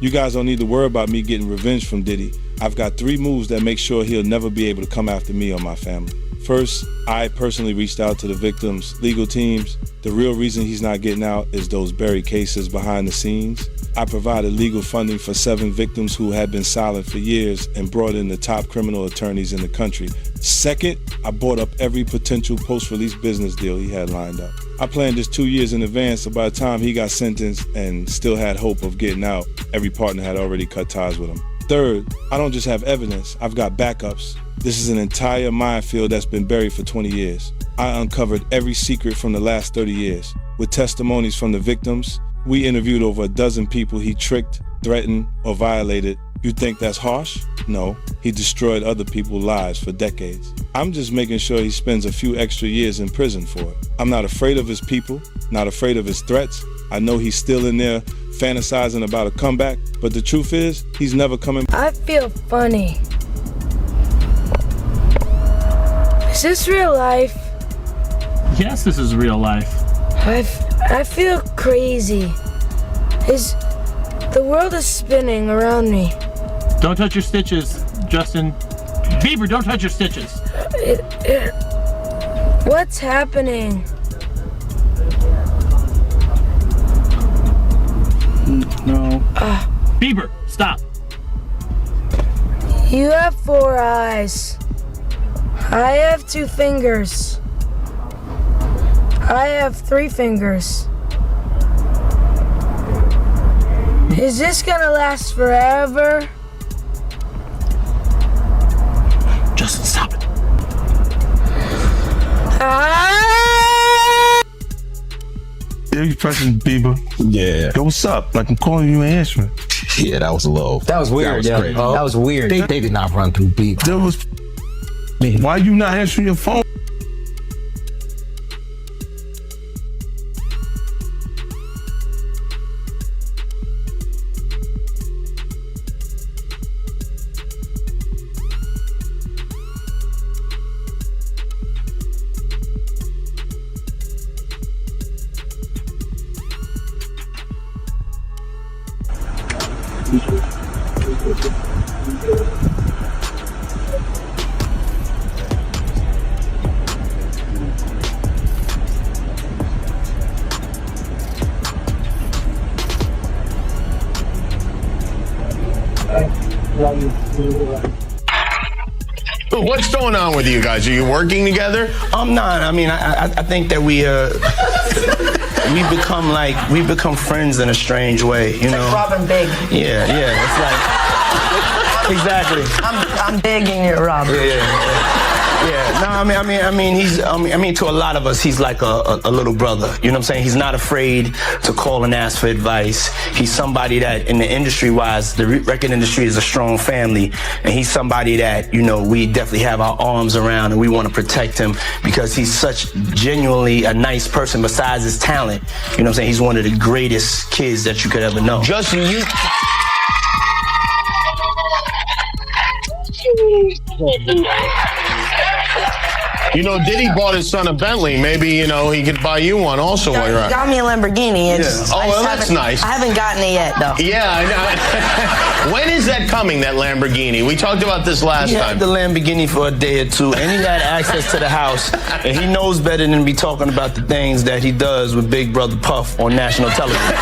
You guys don't need to worry about me getting revenge from Diddy. I've got 3 moves that make sure he'll never be able to come after me or my family. First, I personally reached out to the victims' legal teams. The real reason he's not getting out is those buried cases behind the scenes. I provided legal funding for 7 victims who had been silent for years and brought in the top criminal attorneys in the country. Second, I bought up every potential post-release business deal he had lined up. I planned this 2 years in advance, so by the time he got sentenced and still had hope of getting out, every partner had already cut ties with him. Third, I don't just have evidence, I've got backups. This is an entire minefield that's been buried for 20 years. I uncovered every secret from the last 30 years. With testimonies from the victims, we interviewed over a dozen people he tricked, threatened, or violated. You think that's harsh? No, he destroyed other people's lives for decades. I'm just making sure he spends a few extra years in prison for it. I'm not afraid of his people, not afraid of his threats. I know he's still in there fantasizing about a comeback, but the truth is, he's never coming. I feel funny. Is this real life? Yes, this is real life. I feel crazy. The world is spinning around me. Don't touch your stitches, Justin Bieber, don't touch your stitches. What's happening? No. Bieber, stop. You have 4 eyes. I have 2 fingers. I have 3 fingers. Is this gonna last forever? Justin, stop it. You pressing Bieber? Yeah. Yo, what's up? Like I'm calling you and answering. Yeah, that was a little. That was weird. That was crazy. That was weird. They did not run through Bieber. There was. Why you not answering your phone? What's going on with you guys? Are you working together? I'm not. I mean, I think that we become friends in a strange way. You know, like Robin Big. Yeah. It's like exactly. I'm begging you, Robin. Yeah. No, I mean, to a lot of us, he's like a little brother. You know what I'm saying? He's not afraid to call and ask for advice. He's somebody that, in the industry-wise, the record industry is a strong family, and he's somebody that, you know, we definitely have our arms around, and we want to protect him because he's such genuinely a nice person. Besides his talent, you know what I'm saying? He's one of the greatest kids that you could ever know. Justin, you know, Diddy bought his son a Bentley. Maybe, you know, he could buy you one also while you're out. Got me a Lamborghini. Oh, well, that's nice. I haven't gotten it yet, though. Yeah, I know. When is that coming, that Lamborghini? We talked about this last He time. had the Lamborghini for a day or two, and he had access to the house, and he knows better than to be talking about the things that he does with Big Brother Puff on national television.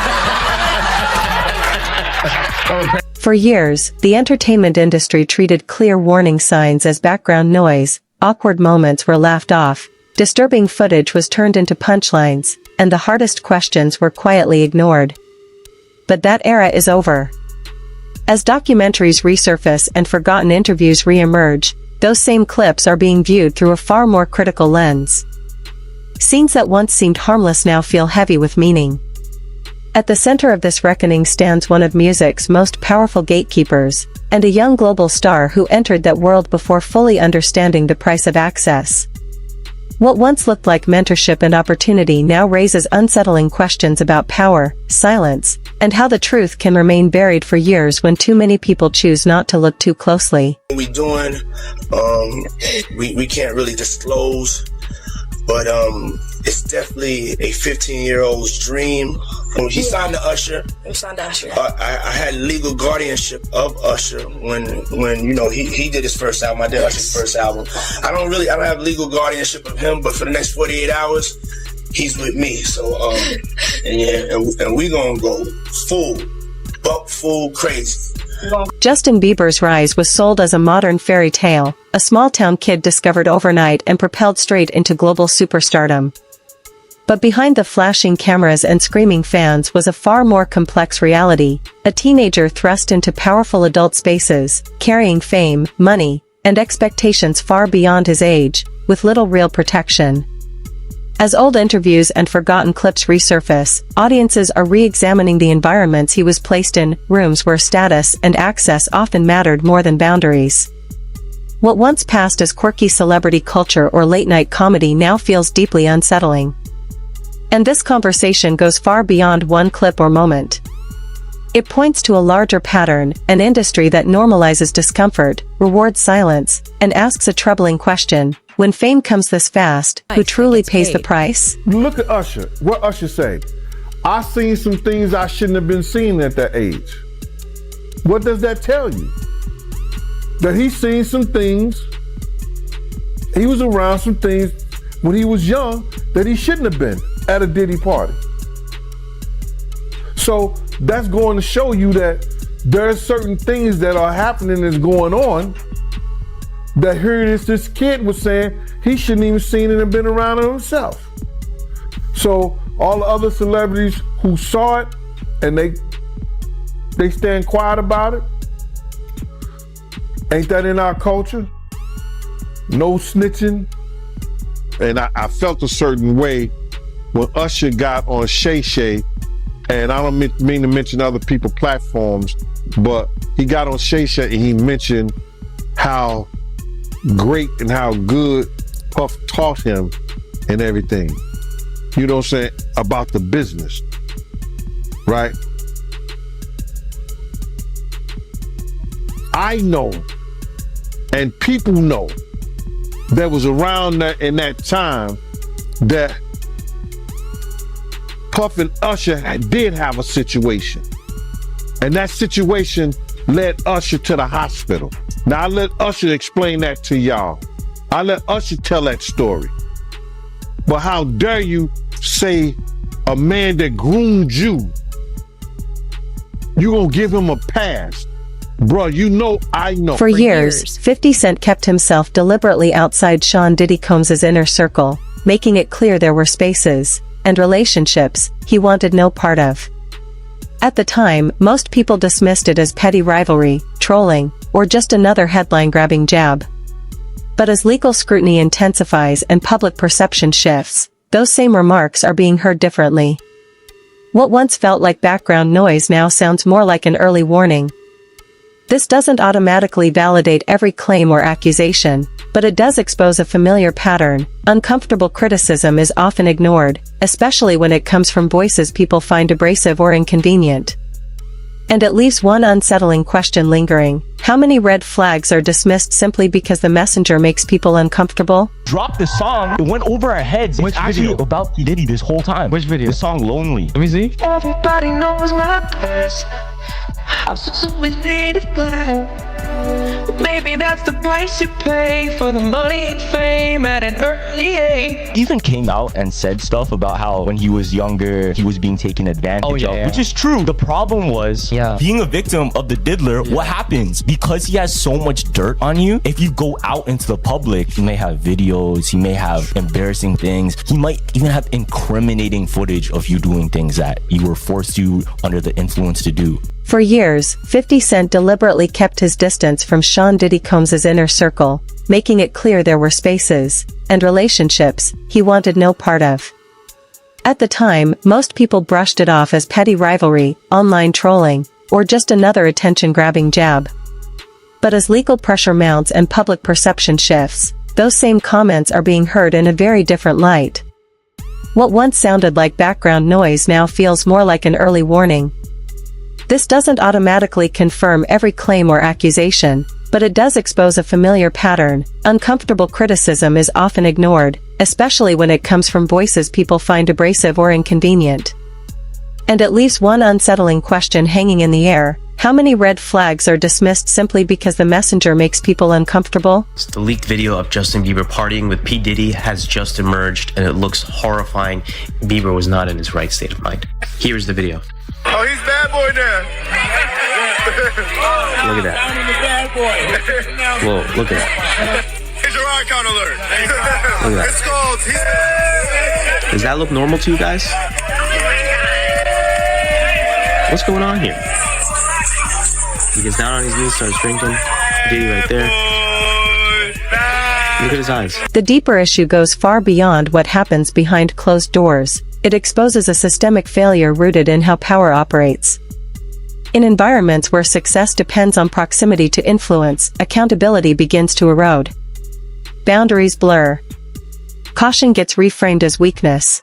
For years, the entertainment industry treated clear warning signs as background noise. Awkward moments were laughed off, disturbing footage was turned into punchlines, and the hardest questions were quietly ignored. But that era is over. As documentaries resurface and forgotten interviews re-emerge, those same clips are being viewed through a far more critical lens. Scenes that once seemed harmless now feel heavy with meaning. At the center of this reckoning stands one of music's most powerful gatekeepers, and a young global star who entered that world before fully understanding the price of access. What once looked like mentorship and opportunity now raises unsettling questions about power, silence, and how the truth can remain buried for years when too many people choose not to look too closely. We can't really disclose but it's definitely a 15-year-old's dream. When he signed to Usher, I had legal guardianship of Usher when you know he did his first album. I did Usher's first album. I don't have legal guardianship of him, but for the next 48 hours, he's with me. So and we gonna go full crazy. Justin Bieber's rise was sold as a modern fairy tale, a small-town kid discovered overnight and propelled straight into global superstardom. But behind the flashing cameras and screaming fans was a far more complex reality, a teenager thrust into powerful adult spaces, carrying fame, money, and expectations far beyond his age, with little real protection. As old interviews and forgotten clips resurface, audiences are re-examining the environments he was placed in, rooms where status and access often mattered more than boundaries. What once passed as quirky celebrity culture or late-night comedy now feels deeply unsettling. And this conversation goes far beyond one clip or moment. It points to a larger pattern, an industry that normalizes discomfort, rewards silence, and asks a troubling question: when fame comes this fast, who truly pays the price? Look at Usher. What Usher say? I seen some things I shouldn't have been seeing at that age. What does that tell you? That he's seen some things, he was around some things when he was young that he shouldn't have been at a Diddy party. So that's going to show you that there's certain things that are happening that's going on that here this kid was saying he shouldn't even seen it and been around it himself. So all the other celebrities who saw it and they stand quiet about it. Ain't that in our culture? No snitching. And I felt a certain way when Usher got on Shay Shay, and I don't mean to mention other people's platforms, but he got on Shay Shay and he mentioned how great and how good Puff taught him and everything. You know what I'm saying? About the business, right? I know, and people know, that was around that in that time that Puff and Usher did have a situation. And that situation led Usher to the hospital. Now I let Usher explain that to y'all. I let Usher tell that story. But how dare you say a man that groomed you, you gonna give him a pass? Bro, you know I know. For years, 50 Cent kept himself deliberately outside Sean Diddy Combs' inner circle, making it clear there were spaces and relationships he wanted no part of. At the time, most people dismissed it as petty rivalry, trolling, or just another headline-grabbing jab. But as legal scrutiny intensifies and public perception shifts, those same remarks are being heard differently. What once felt like background noise now sounds more like an early warning. This doesn't automatically validate every claim or accusation, but it does expose a familiar pattern. Uncomfortable criticism is often ignored, especially when it comes from voices people find abrasive or inconvenient. And it leaves one unsettling question lingering: how many red flags are dismissed simply because the messenger makes people uncomfortable? Dropped the song, it went over our heads. It's actually about P. Diddy this whole time. Which video? The song Lonely. Let me see. Everybody knows my best. I'm so needed black. Maybe that's the price you pay for the money and fame at an early age. He even came out and said stuff about how when he was younger, he was being taken advantage of, which is true. The problem was being a victim of the diddler. What happens? Because he has so much dirt on you, if you go out into the public, he may have videos, he may have embarrassing things, he might even have incriminating footage of you doing things that you were forced to under the influence to do. For years, 50 Cent deliberately kept his distance from Sean Diddy Combs' inner circle, making it clear there were spaces and relationships he wanted no part of. At the time, most people brushed it off as petty rivalry, online trolling, or just another attention-grabbing jab. But as legal pressure mounts and public perception shifts, those same comments are being heard in a very different light. What once sounded like background noise now feels more like an early warning. This doesn't automatically confirm every claim or accusation, but it does expose a familiar pattern. Uncomfortable criticism is often ignored, especially when it comes from voices people find abrasive or inconvenient. And at least one unsettling question hanging in the air: how many red flags are dismissed simply because the messenger makes people uncomfortable? The leaked video of Justin Bieber partying with P. Diddy has just emerged, and it looks horrifying. Bieber was not in his right state of mind. Here's the video. Oh, he's bad boy now. Look at that. Whoa, look at that. Here's your icon alert. Look at that. It's called. Does that look normal to you guys? What's going on here? He gets down on his knees, starts drinking. Diddy right there. Look at his eyes. The deeper issue goes far beyond what happens behind closed doors. It exposes a systemic failure rooted in how power operates. In environments where success depends on proximity to influence, accountability begins to erode. Boundaries blur. Caution gets reframed as weakness.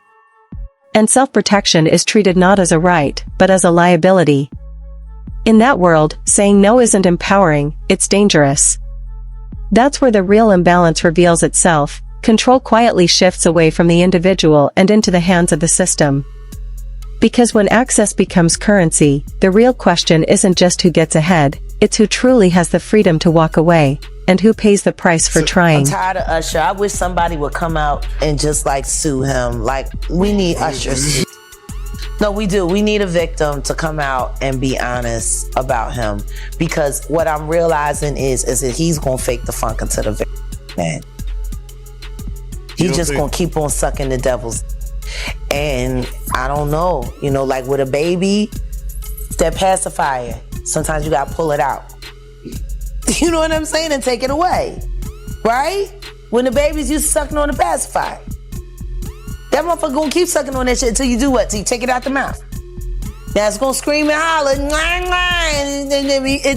And self-protection is treated not as a right, but as a liability. In that world, saying no isn't empowering, it's dangerous. That's where the real imbalance reveals itself. Control quietly shifts away from the individual and into the hands of the system. Because when access becomes currency, the real question isn't just who gets ahead, it's who truly has the freedom to walk away, and who pays the price for trying. I'm tired of Usher. I wish somebody would come out and just like sue him. Like, we need Usher. No, we do. We need a victim to come out and be honest about him. Because what I'm realizing is that he's gonna fake the funk until the victim, man. He's just gonna keep on sucking the devil's. And I don't know, like with a baby, that pacifier, sometimes you gotta pull it out. You know what I'm saying? And take it away, right? When the baby's used to sucking on the pacifier, that motherfucker gonna keep sucking on that shit until you do what? Till you take it out the mouth. Now it's gonna scream and holler,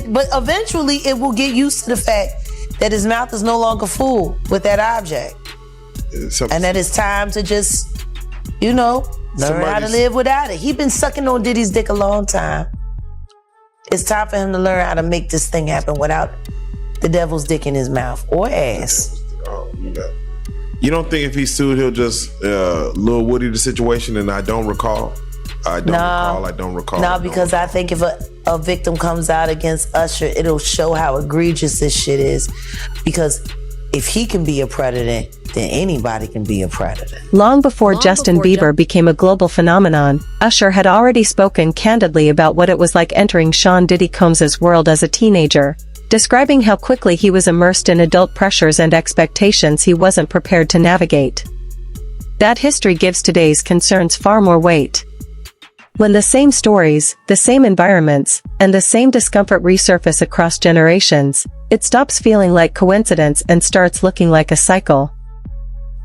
but eventually it will get used to the fact that his mouth is no longer full with that object. And that it's time to just, learn how to live without it. He been sucking on Diddy's dick a long time. It's time for him to learn how to make this thing happen without the devil's dick in his mouth or ass. You don't think if he sued, he'll just Lil Woody the situation and I don't recall? I don't recall. No, because I think if a victim comes out against Usher, it'll show how egregious this shit is. Because if he can be a predator, then anybody can be a predator. Long before Justin Bieber became a global phenomenon, Usher had already spoken candidly about what it was like entering Sean Diddy Combs' world as a teenager, describing how quickly he was immersed in adult pressures and expectations he wasn't prepared to navigate. That history gives today's concerns far more weight. When the same stories, the same environments, and the same discomfort resurface across generations, it stops feeling like coincidence and starts looking like a cycle.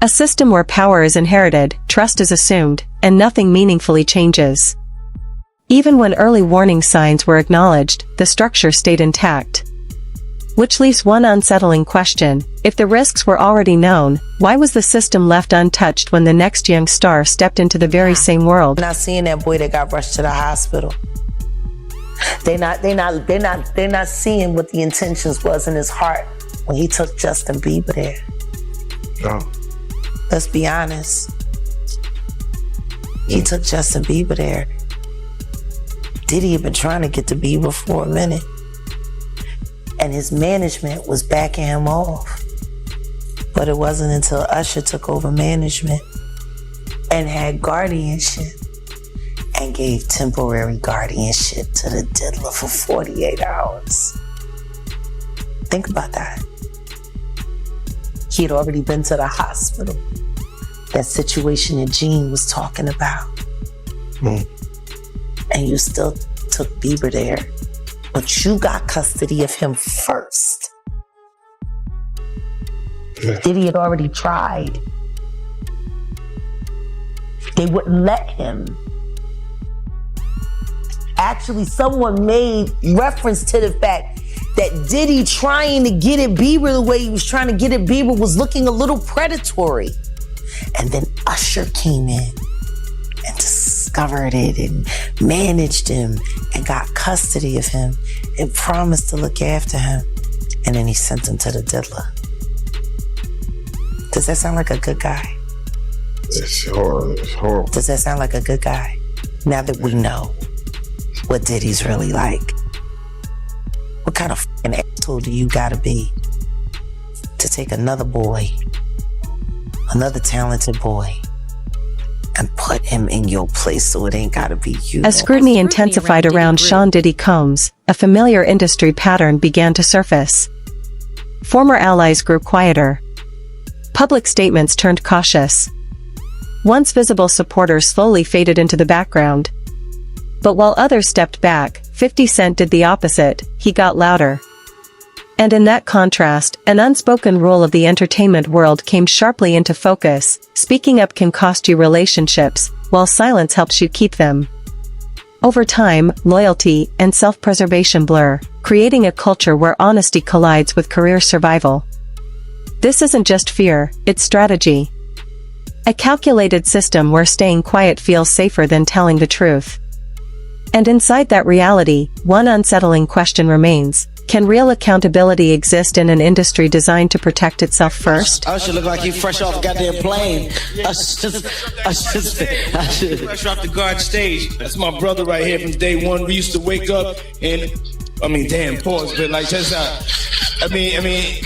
A system where power is inherited, trust is assumed, and nothing meaningfully changes. Even when early warning signs were acknowledged, the structure stayed intact. Which leaves one unsettling question: if the risks were already known, why was the system left untouched when the next young star stepped into the very same world? Not seeing that boy that got rushed to the hospital. They're not seeing what the intentions was in his heart when he took Justin Bieber there. Oh. Let's be honest. He took Justin Bieber there. Diddy had been trying to get to Bieber for a minute. And his management was backing him off. But it wasn't until Usher took over management and had guardianship and gave temporary guardianship to the diddler for 48 hours. Think about that. He had already been to the hospital. That situation that Gene was talking about. And you still took Bieber there, but you got custody of him first. Diddy had already tried. They wouldn't let him. Actually, someone made reference to the fact that Diddy trying to get at Bieber the way he was trying to get at Bieber was looking a little predatory. And then Usher came in and discovered it and managed him and got custody of him and promised to look after him. And then he sent him to the diddler. Does that sound like a good guy? It's horrible. It's horrible. Does that sound like a good guy? Now that we know what Diddy's really like, what kind of fucking asshole do you gotta be to take another boy, another talented boy, and put him in your place so it ain't gotta be you? As scrutiny intensified around Sean Diddy Combs, a familiar industry pattern began to surface. Former allies grew quieter. Public statements turned cautious. Once visible supporters slowly faded into the background. But while others stepped back, 50 Cent did the opposite. He got louder. And in that contrast, an unspoken rule of the entertainment world came sharply into focus. Speaking up can cost you relationships, while silence helps you keep them. Over time, loyalty and self-preservation blur, creating a culture where honesty collides with career survival. This isn't just fear, it's strategy. A calculated system where staying quiet feels safer than telling the truth. And inside that reality, one unsettling question remains. Can real accountability exist in an industry designed to protect itself first? Usher look like he fresh off a goddamn plane. Usher Fresh off the guard stage. That's my brother right here from day one. We used to wake up and, damn, pause, but like just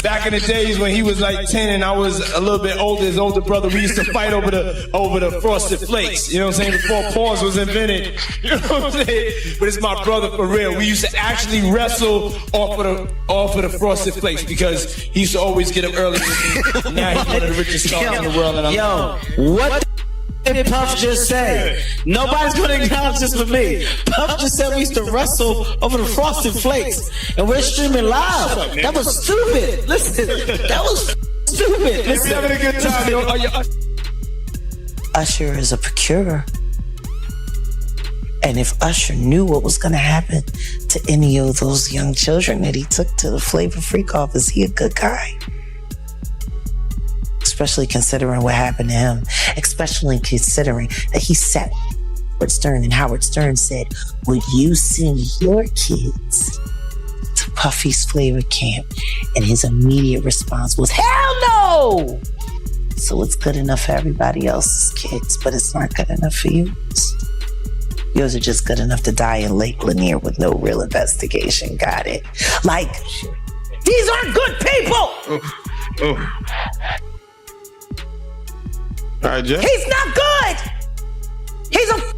back in the days when he was like 10 and I was a little bit older, his older brother, we used to fight over the frosted flakes. You know what I'm saying? Before pause was invented. You know what I'm saying? But it's my brother for real. We used to actually wrestle off of the frosted flakes because he used to always get up early. Now he's one of the richest stars in the world. And What did Puff just say? Nobody's gonna acknowledge this for me. Puff just said we used to wrestle over the frosted flakes, and we're streaming live. That was stupid. Listen, that was stupid. Listen, having a good time. Usher is a procurer. And if Usher knew what was gonna happen to any of those young children that he took to the Flavor Freak off, is he a good guy? Especially considering what happened to him, especially considering that he sat Howard Stern and Howard Stern said, would you send your kids to Puffy's Flavor Camp? And his immediate response was, hell no! So it's good enough for everybody else's kids, but it's not good enough for yours. Yours are just good enough to die in Lake Lanier with no real investigation. Got it? Like, these aren't good people! All right, Jeff. He's not good! He's a...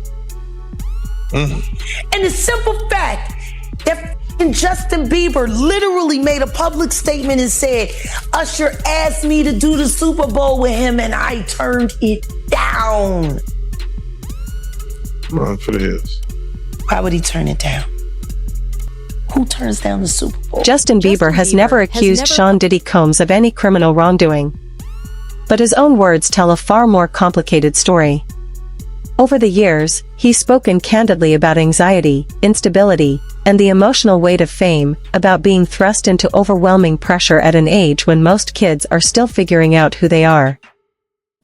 And the simple fact that Justin Bieber literally made a public statement and said, Usher asked me to do the Super Bowl with him and I turned it down. Run for the hills. Why would he turn it down? Who turns down the Super Bowl? Justin Bieber has never accused Sean Diddy Combs of any criminal wrongdoing. But his own words tell a far more complicated story. Over the years, he's spoken candidly about anxiety, instability, and the emotional weight of fame, about being thrust into overwhelming pressure at an age when most kids are still figuring out who they are.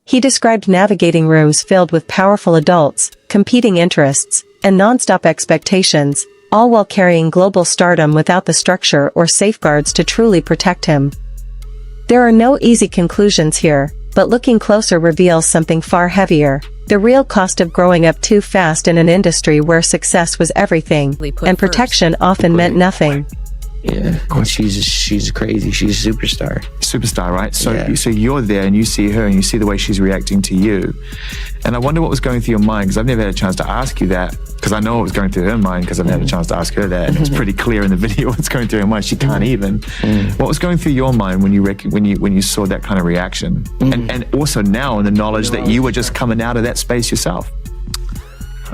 He described navigating rooms filled with powerful adults, competing interests, and non-stop expectations, all while carrying global stardom without the structure or safeguards to truly protect him. There are no easy conclusions here, but looking closer reveals something far heavier: the real cost of growing up too fast in an industry where success was everything, and protection often meant nothing. Yeah, she's crazy. She's a superstar. Superstar, right? So, Yeah. so you're there and you see her and you see the way she's reacting to you. And I wonder what was going through your mind, because I've never had a chance to ask you that, because I know what was going through her mind, because I've never had a chance to ask her that. And it's pretty clear in the video what's going through her mind. She can't even. What was going through your mind when you saw that kind of reaction? And also now in the knowledge that you were just coming out of that space yourself.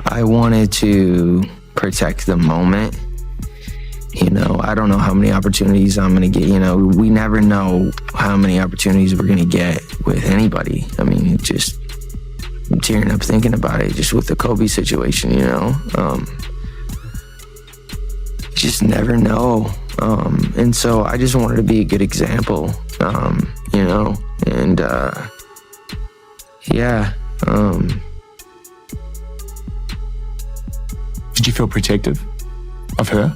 I wanted to protect the moment. You know, I don't know how many opportunities I'm gonna get. You know, we never know how many opportunities we're gonna get with anybody. I mean, it just, I'm tearing up thinking about it, just with the Kobe situation, you know. Just never know. And so I just wanted to be a good example, you know, and yeah. Did you feel protective of her?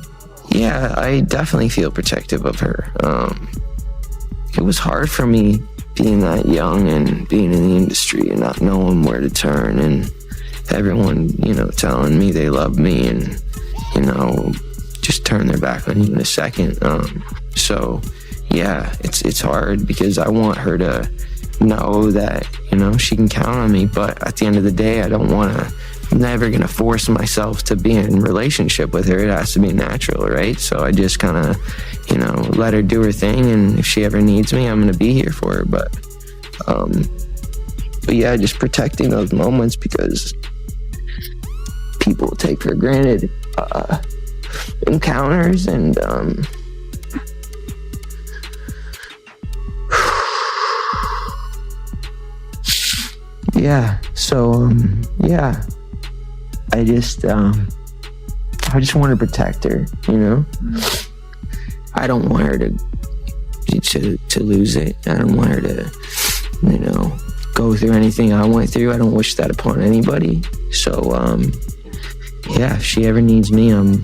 Yeah, I definitely feel protective of her. It was hard for me being that young and being in the industry and not knowing where to turn, and everyone, telling me they love me and, just turn their back on you in a second. So yeah, it's hard because I want her to know that, she can count on me. But at the end of the day, I'm never going to force myself to be in a relationship with her. It has to be natural, right? So I just kind of, let her do her thing. And if she ever needs me, I'm going to be here for her. But yeah, just protecting those moments because people take for granted encounters and yeah, so yeah, I just want to protect her, I don't want her to lose it. I don't want her to go through anything I went through. I don't wish that upon anybody. So yeah, if she ever needs me, I'm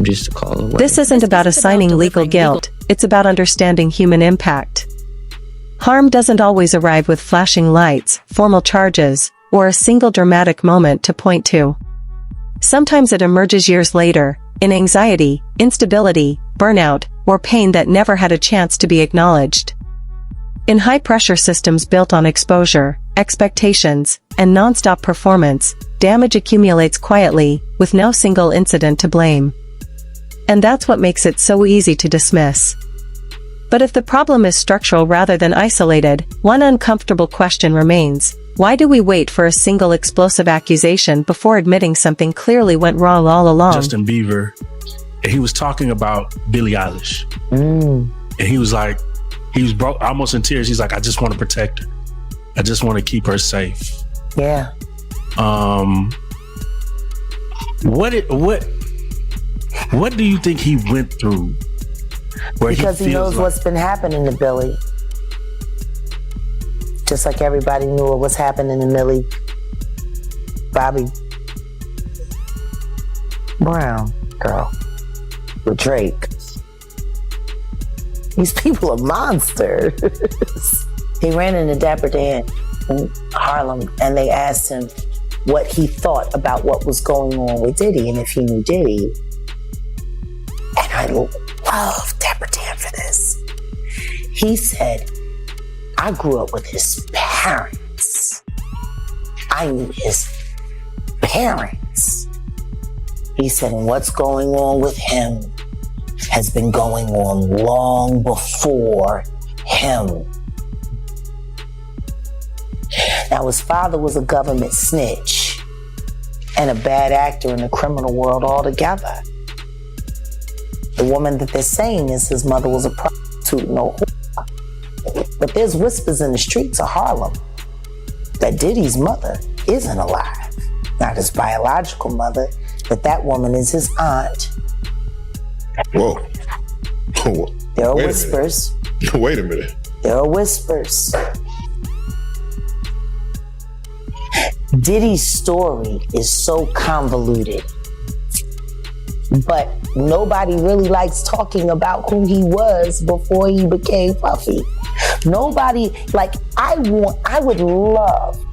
just a call away. This isn't about assigning legal guilt, it's about understanding human impact. Harm doesn't always arrive with flashing lights, formal charges, or a single dramatic moment to point to. Sometimes it emerges years later, in anxiety, instability, burnout, or pain that never had a chance to be acknowledged. In high-pressure systems built on exposure, expectations, and non-stop performance, damage accumulates quietly, with no single incident to blame. And that's what makes it so easy to dismiss. But if the problem is structural rather than isolated, one uncomfortable question remains: why do we wait for a single explosive accusation before admitting something clearly went wrong all along? Justin Bieber, and he was talking about Billie Eilish. And he was like, he was almost in tears. He's like, I just want to protect her. I just want to keep her safe. Yeah. What do you think he went through? Because he knows what's been happening to Billie. Just like everybody knew what was happening to Millie Bobby Brown girl with Drake. These people are monsters. He ran into Dapper Dan in Harlem and they asked him what he thought about what was going on with Diddy and if he knew Diddy. And I love Dapper Dan for this. He said, I grew up with his parents. I knew his parents. He said, and what's going on with him has been going on long before him. Now, his father was a government snitch and a bad actor in the criminal world altogether. The woman that they're saying is his mother was a prostitute, no whore. But there's whispers in the streets of Harlem that Diddy's mother isn't alive. Not his biological mother, but that woman is his aunt. Whoa. There are whispers. Wait a minute. There are whispers. Diddy's story is so convoluted, but nobody really likes talking about who he was before he became Puffy. Nobody, I would love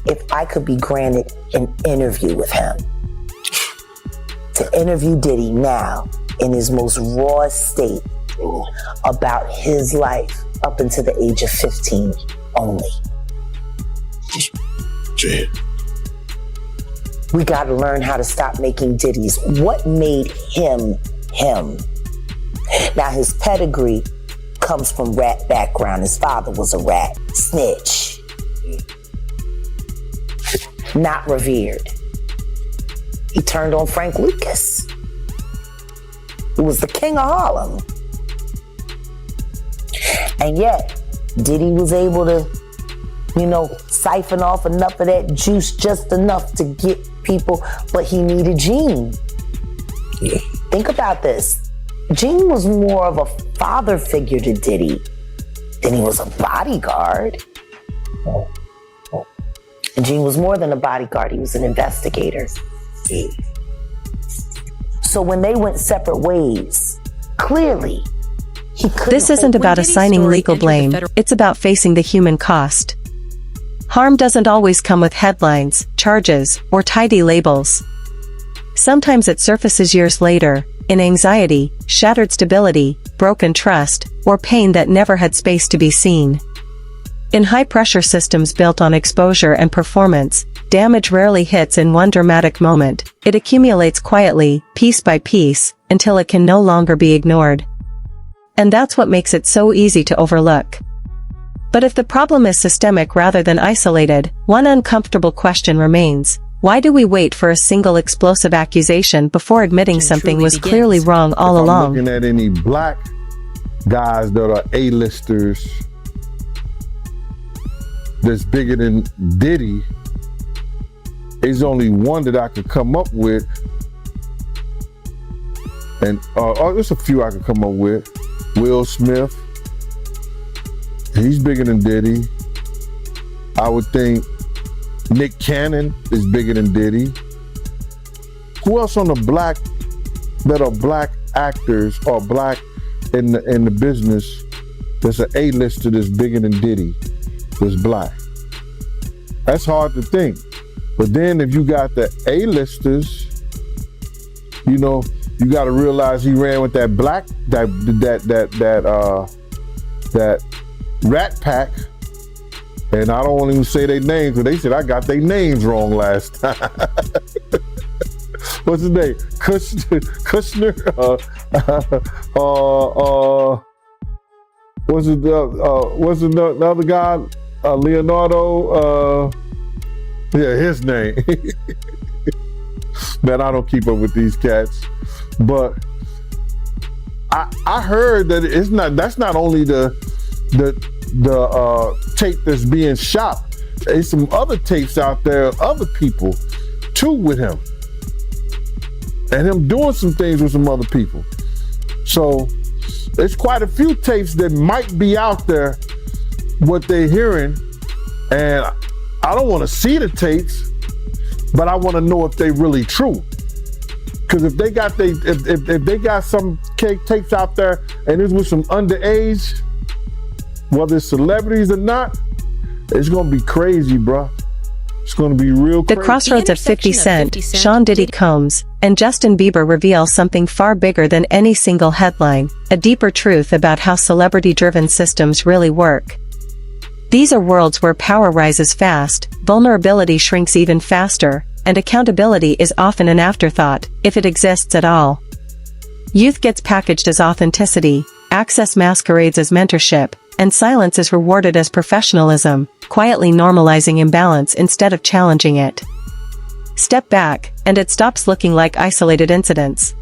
if I could be granted an interview with him. To interview Diddy now in his most raw state about his life up until the age of 15 only. We got to learn how to stop making Diddies. What made him him? Now, his pedigree comes from rat background. His father was a rat snitch. Not revered. He turned on Frank Lucas, who was the king of Harlem. And yet, Diddy was able to, siphon off enough of that juice, just enough to get people, but he needed Gene. Think about this. Gene was more of a father figure to Diddy than he was a bodyguard. And Gene was more than a bodyguard, he was an investigator. So when they went separate ways, clearly This isn't about assigning legal blame, it's about facing the human cost. Harm doesn't always come with headlines, charges, or tidy labels. Sometimes it surfaces years later, in anxiety, shattered stability, broken trust, or pain that never had space to be seen. In high-pressure systems built on exposure and performance, damage rarely hits in one dramatic moment. It accumulates quietly, piece by piece, until it can no longer be ignored. And that's what makes it so easy to overlook. But if the problem is systemic rather than isolated, one uncomfortable question remains. Why do we wait for a single explosive accusation before admitting something was clearly wrong all along? If I'm looking at any black guys that are A-listers that's bigger than Diddy, there's only one that I could come up with, and there's a few I could come up with. Will Smith, he's bigger than Diddy. I would think Nick Cannon is bigger than Diddy. Who else on the black that are black actors or black in the business that's an A-lister that's bigger than Diddy that's black? That's hard to think. But then if you got the A-listers, you know, you got to realize he ran with that black that Rat Pack. And I don't want to even say their names, but they said I got their names wrong last time. What's his name? Kushner? What's the other guy? Leonardo? Yeah, his name. Man, I don't keep up with these cats. But I heard that that's not only the tape that's being shot. There's some other tapes out there, other people too with him. And him doing some things with some other people. So there's quite a few tapes that might be out there, what they're hearing. And I don't want to see the tapes, but I want to know if they really true. Because if they got if they got some tapes out there and it's with some underage, whether it's celebrities or not, it's gonna be crazy, bro. It's gonna be real crazy. The crossroads of 50 Cent, Sean Diddy Combs, and Justin Bieber reveal something far bigger than any single headline, a deeper truth about how celebrity-driven systems really work. These are worlds where power rises fast, vulnerability shrinks even faster, and accountability is often an afterthought, if it exists at all. Youth gets packaged as authenticity, access masquerades as mentorship, and silence is rewarded as professionalism, quietly normalizing imbalance instead of challenging it. Step back, and it stops looking like isolated incidents.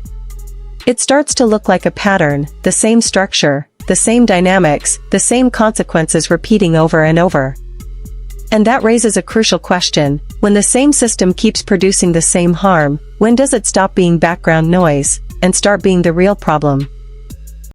It starts to look like a pattern, the same structure, the same dynamics, the same consequences repeating over and over. And that raises a crucial question. When the same system keeps producing the same harm, when does it stop being background noise and start being the real problem?